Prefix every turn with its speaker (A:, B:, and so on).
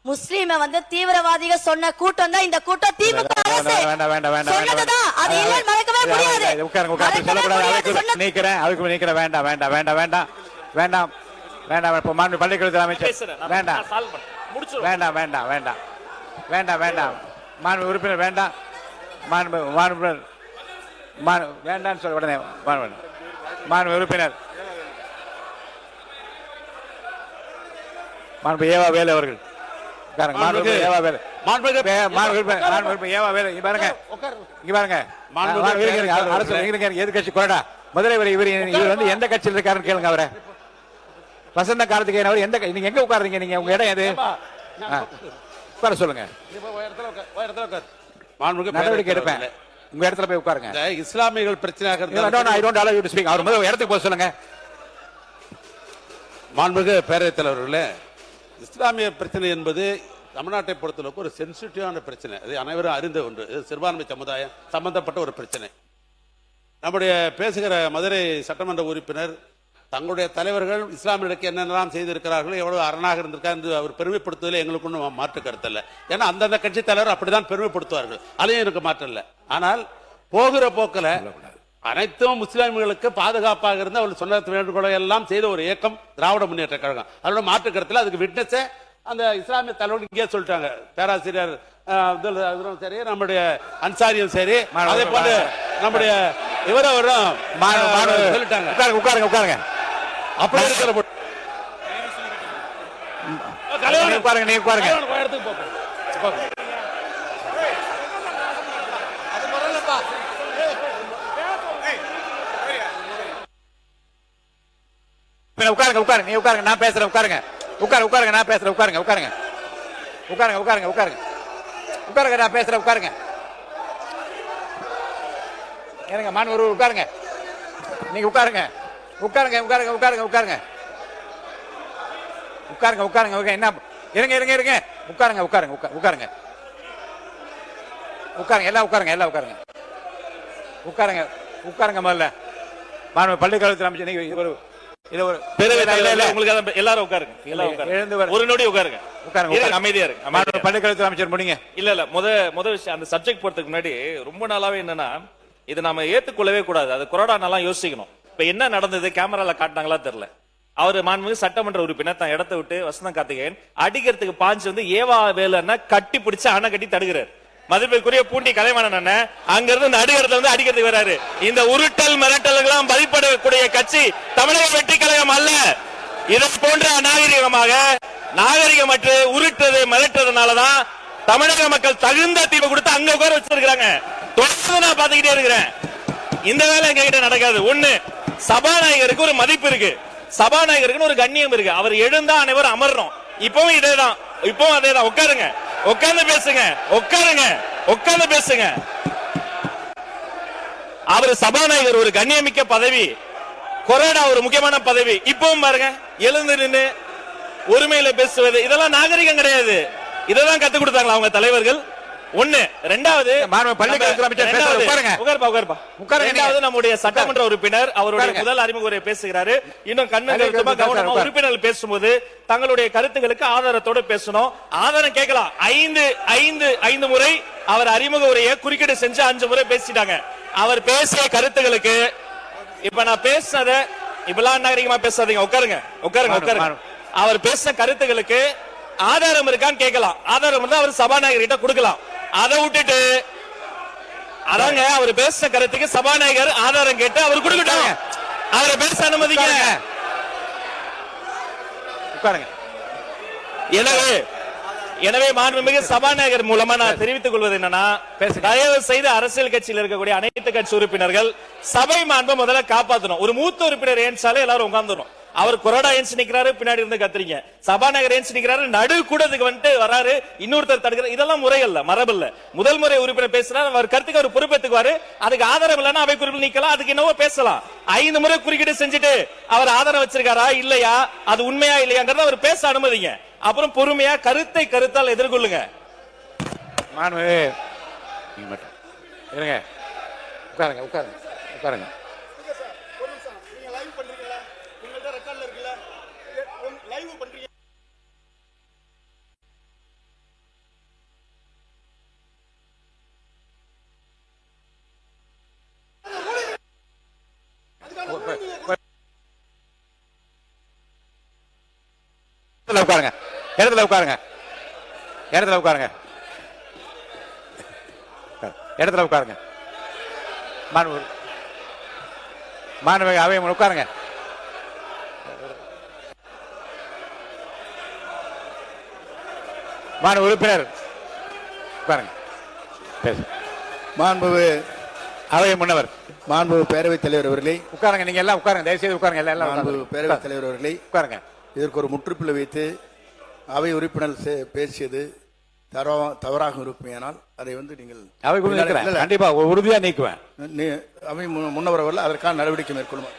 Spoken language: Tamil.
A: முஸ்லீம வந்து தீவிரவாதிக சொன்ன கூட்டம் தான் இந்த கூட்டம். திமுக அரசு சொன்னதுதான். அது இல்ல மறக்கவே முடியாது.
B: உட்காருங்க உட்காருங்க சொல்லக்கூடாது. அதுக்கு நீக்கிறேன். அதுக்கு நீக்கிறேன். வேண்டாம் வேண்டாம் வேண்டாம் வேண்டாம் வேண்டாம் வேண்டாம். இப்ப மாண்பு பள்ளிக்கல்வித்துறை அமைச்சர் வேண்டாம் வேண்டாம் வேண்டாம் வேண்டாம் வேண்டாம் வேண்டாம். மாண்பு உறுப்பினர் வேண்டாம். மாண்பு மாண்பு வேண்டாம்னு சொல்ல உடனே மாண்பு உறுப்பினர் மாண்பு ஏவா வேலு அவர்கள் ஏவா வேலு ஏவா வேலு இங்க பாருங்க எதிர்கட்சி கொறடா மதுரை இவர் வந்து எந்த கட்சியில் இருக்காருன்னு கேளுங்க. அவரை வசந்த கார்த்திகேயன் அவர் எந்த நீங்க எங்க உட்காருங்க? நீங்க உங்க இடம் எது? உட்கார சொல்லுங்க. நடவடிக்கை எடுப்பேன். உங்க இடத்துல போய் உட்காருங்க.
C: இஸ்லாமியர்கள் பிரச்சனையாக
B: அவர் முதல் இடத்துக்கு போக சொல்லுங்க.
C: மாண்புமிகு பேரவைத் தலைவர்களே, இஸ்லாமிய பிரச்சனை என்பது தமிழ்நாட்டை பொறுத்தளவுக்கு ஒரு சென்சிட்டிவான பிரச்சனை. அது அனைவரும் அறிந்த ஒன்று. சிறுபான்மை சமுதாயம் சம்பந்தப்பட்ட ஒரு பிரச்சனை. நம்முடைய பேசுகிற மதுரை சட்டமன்ற உறுப்பினர் தங்களுடைய தலைவர்கள் இஸ்லாமியர்களுக்கு என்னென்னலாம் செய்திருக்கிறார்கள், எவ்வளவு அரணாக இருந்திருக்காரு என்று அவர் பெருமைப்படுத்துவதில் எங்களுக்கு ஒன்றும் மாற்று கருத்து இல்லை. ஏன்னா அந்தந்த கட்சி தலைவர் அப்படிதான் பெருமைப்படுத்துவார்கள். அதையும் எனக்கு மாற்றம் இல்லை. ஆனால் போகிற போக்கில் அனைத்தும் முஸ்லிம்களுக்கு பாதுகாப்பாக இருந்து அவர் சொன்ன வேண்டுகோளை எல்லாம் செய்த ஒரு இயக்கம் திராவிட முன்னேற்ற கழகம். அதோட மாற்று கருத்தில் அதுக்கு விட்னஸே அந்த இஸ்லாமிய தலைவர்கள் இங்கே சொல்லிட்டாங்க. பேராசிரியர் சரி, நம்முடைய அன்சாரியும் சரி, அதே போல நம்முடைய இவரும் சொல்லிட்டாங்க.
B: உட்காருங்க உட்காருங்க.
C: அப்படி இருக்கிற
B: உட்காருங்க. நீங்க உட்காருங்க. உட்காருங்க உட்காருங்க. நீ உட்காருங்க. நான் பேசுறேன். உட்காருங்க உட்காருங்க. நான் பேசுறேன். உட்காருங்க உட்காருங்க உட்காருங்க உட்காருங்க உட்காருங்க உட்காருங்க. நான் பேசுறேன். உட்காருங்க. எனக்கு மான் ஒரு உட்காருங்க. நீங்க உட்காருங்க உட்காருங்க உட்காருங்க உட்காருங்க உட்காருங்க உட்காருங்க உட்காருங்க. என்ன இருங்க இருங்க இருங்க. உட்காருங்க உட்காருங்க உட்காருங்க உட்காருங்க. எல்லாம் உட்காருங்க. எல்லாம் உட்காருங்க உட்காருங்க உட்காருங்க. முதல்ல மாண்பு பள்ளிக்கல்வித்துறை அமைச்சர் நீங்க ஒரு
D: எல்லாரும் உட்காருங்க. ஒரு நொடி உட்காருங்க. அமைதியா இருக்கு.
B: பள்ளிக்கல்வித்துறை அமைச்சர் முடிங்க.
D: இல்ல இல்ல முத விஷயம் அந்த சப்ஜெக்ட் போறதுக்கு முன்னாடி ரொம்ப நாளாவே என்னன்னா இது நாம ஏத்துக்கொள்ளவே கூடாது. அது கொரோனா யோசிக்கணும். இப்ப என்ன நடந்தது கேமரால காட்டினாங்களா தெரியல. அவரு மாண்புமிகு சட்டமன்ற உறுப்பினர் தான் இடத்தை விட்டு வசந்த கார்த்திகேயன் அடிக்கிறதுக்கு பாஞ்சு வந்து ஏவா வேலுன்னா கட்டி பிடிச்சு அணை கட்டி தடுக்கிறார். மதிப்பிற்குரிய பூண்டி கலைவாணன் அங்க இருந்து இந்த அடிக்கிறதுல வந்து அடிக்கிறதுக்கு வராரு. இந்த உருட்டல் மிரட்டல்களாம் பதிப்படக்கூடிய கட்சி தமிழக வெற்றி கழகம் அல்ல. இதை போன்ற நாகரிகமற்று உருட்டது மிரட்டுறதுனாலதான் தமிழக மக்கள் தகுந்த தீர்வு கொடுத்து அங்க உட்கார வச்சிருக்காங்க. தொடர்ந்து நான் பாத்துக்கிட்டே இருக்கிறேன். இந்த வேலை எங்க கிட்ட நடக்காது. ஒண்ணு, சபாநாயகருக்கு ஒரு மதிப்பு இருக்கு, சபாநாயகருக்கு ஒரு கண்ணியம் இருக்கு. அவர் எழுந்தா அனைவரும் அமர்றோம். இப்பவும் இதேதான், இப்பவும் அதேதான். உட்காருங்க, உட்கார்ந்து பேசுங்க. உட்காருங்க, உட்கார்ந்து பேசுங்க. அவர் சபாநாயகர் ஒரு கண்ணியமிக்க பதவி, கொரோனா ஒரு முக்கியமான பதவி. இப்பவும் பாருங்க, எழுந்து நின்று ஒருமையில பேசுவது இதெல்லாம் நாகரிகம் கிடையாது. இதெல்லாம் கத்து கொடுத்தாங்களா அவங்க தலைவர்கள்? ஒண்ணு. ரெண்டாவது, நம்முடைய சட்டமன்ற உறுப்பினர் அவருடைய முதல் அறிமுக உரை பேசுகிறாரு. இன்னும் கவனமா உறுப்பினர்கள் பேசும்போது தங்களுடைய கருத்துக்களுக்கு ஆதாரத்தோடு பேசணும். ஆதாரம் கேட்கலாம். ஐந்து முறை அவர் அறிமுக உரையை குறுக்கீடு செஞ்சு 5 முறை பேசிட்டாங்க. அவர் பேசிய கருத்துக்களுக்கு இப்ப நான் பேசுனத இப்பெல்லாம் நாகரிகமா பேசாதீங்க. உட்காருங்க உட்காருங்க உட்காருங்க. அவர் பேசின கருத்துக்களுக்கு ஆதாரம் இருக்கான்னு கேட்கலாம். ஆதாரம் இருந்தா அவர் சபாநாயகர் கிட்ட கொடுக்கலாம். அதை விட்டுட்டு அதாங்க அவர் பேசின கருத்துக்கு சபாநாயகர் ஆதாரம் கேட்டு அவர் கொடுக்கட்டும். அவரை பேச அனுமதிங்க. எனவே மாண்புமிகு சபாநாயகர் மூலமா நான் தெரிவித்துக் கொள்வது என்னன்னா, தயவு செய்து அரசியல் கட்சியில் இருக்கக்கூடிய அனைத்து கட்சி உறுப்பினர்கள் சபை மாண்பை முதல்ல காப்பாற்றணும். ஒரு மூத்த உறுப்பினர் ஏன்சாலே எல்லாரும் உட்கார்ந்துடும். அவர் கொரோனா ஏன்ஸ் நிக்கிறாரு, பின்னாடி இருந்து கத்துறீங்க. சபாநாயகர் ஏன்ஸ் நிக்கிறாரு, நடு கூடத்துக்கு வந்துட்டு வராரு, இன்னொருத்தர் தடுக்கிறார். இதெல்லாம் முறை அல்ல, மரபு இல்ல. முதல் முறை உறுப்பினர் பேசுறாரு, அவர் கருத்துக்கு அவர் பொறுப்பேற்றுக்குவாரு. அதுக்கு ஆதாரம் இல்லைன்னா அவை குறிப்பில் நீக்கலாம், அதுக்கு என்னவோ பேசலாம். 5 முறை குறுக்கீடு செஞ்சுட்டு அவர் ஆதாரம் வச்சிருக்காரா இல்லையா, அது உண்மையா இல்லையாங்கிறத அவர் பேச அனுமதிங்க. அப்புறம் பொறுமையா கருத்தை கருத்தால் எதிர்கொள்ளுங்க.
B: உட்காருங்க உட்காருங்க உட்காருங்க. இடத்துல உட்காருங்க, இடத்துல உட்காருங்க, இடத்துல உட்காருங்க, இடத்துல உட்காருங்க. மாண்புமிகு அவை உட்காருங்க. மாண்பு உறுப்பினர் உட்காருங்க.
E: மாண்புமிகு
B: அவை முன்னவர்
E: மாண்புமிகு பேரவைத் தலைவர் அவர்களே,
B: உட்காருங்க. நீங்க எல்லாம் உட்காருங்க, தயவுசெய்து உட்காருங்க. எல்லாம்
E: மாண்புமிகு பேரவைத் தலைவர் அவர்களே,
B: உட்காருங்க.
E: இதற்கு ஒரு முற்றுப்புள்ளி வைத்து அவை உறுப்பினர் பேசியது தவறாக இருக்குமேயானால் அதை நீங்கள்
B: அவை கண்டிப்பா உறுதியா நீக்குவேன்.
E: அவை முன்னவர் அவர்கள் அதற்கான நடவடிக்கை மேற்கொள்ளும்.